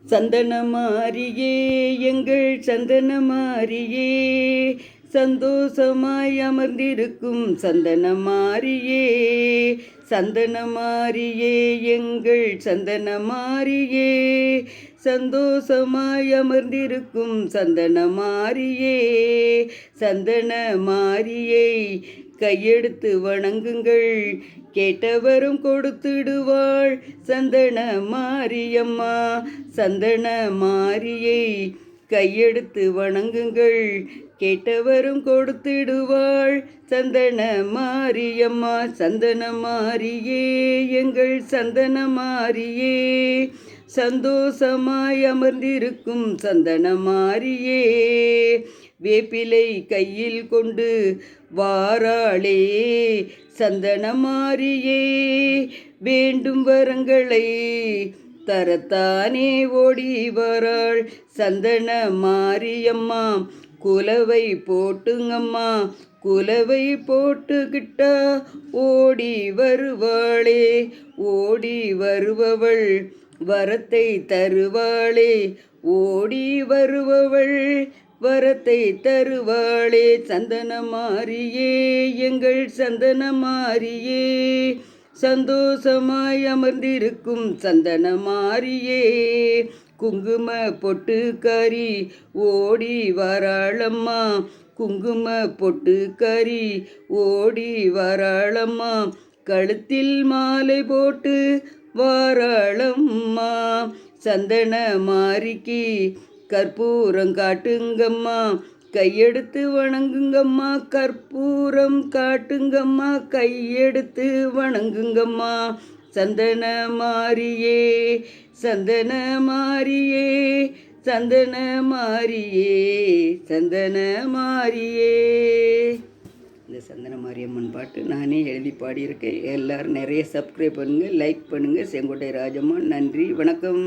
சந்தனமாரியே எங்கள் சந்தனமாரியே, சந்தோஷமாய் அமர்ந்திருக்கும் சந்தனமாரியே. சந்தனமாரியே எங்கள் சந்தனமாரியே, சந்தோஷமாய் அமர்ந்திருக்கும் சந்தனமாரியே. சந்தனமாரியை கையெடுத்து வணங்குங்கள், கேட்டவரும் கொடுத்திடுவாள் சந்தன மாரியம்மா. சந்தன மாரியை கையெடுத்து வணங்குங்கள், கேட்டவரும் கொடுத்திடுவாள் சந்தன மாரியம்மா. சந்தன மாரியே எங்கள் சந்தன மாரியே, சந்தோஷமாய் அமர்ந்திருக்கும் சந்தன மாரியே. வேப்பிலை கையில் கொண்டு வாராளே சந்தனமாரியே, வேண்டும் வரங்களை தரத்தானே ஓடி வராள் சந்தன மாரியம்மா. குலவை போட்டுங்கம்மா, குலவை போட்டுக்கிட்டா ஓடி வருவாளே. ஓடி வருபவள் வரத்தை தருவாளே, ஓடி வருபவள் வரத்தை தருவாளே. சந்தனமாரியே எங்கள் சந்தனமாரியே, சந்தோஷமாய் அமர்ந்திருக்கும் சந்தனமாரியே. குங்கும பொட்டுக்காரி ஓடி வராளம்மா, குங்கும பொட்டுக்காரி ஓடி வராளம்மா. கழுத்தில் மாலை போட்டு வாராளம்மா. சந்தன மாரிக்கு கற்பூரம் காட்டுங்கம்மா, கையெடுத்து வணங்குங்கம்மா. கற்பூரம் காட்டுங்கம்மா, கையெடுத்து வணங்குங்கம்மா. சந்தன மாரியே சந்தன மாரியே, சந்தன மாரியே, சந்தன மாரியே. இந்த சந்தன மாரியம்மன் பாட்டு நானே எழுதி பாடியிருக்கேன். எல்லோரும் நிறைய சப்ஸ்கிரைப் பண்ணுங்கள், லைக் பண்ணுங்கள். செங்கோட்டை ராஜம்மா. நன்றி, வணக்கம்.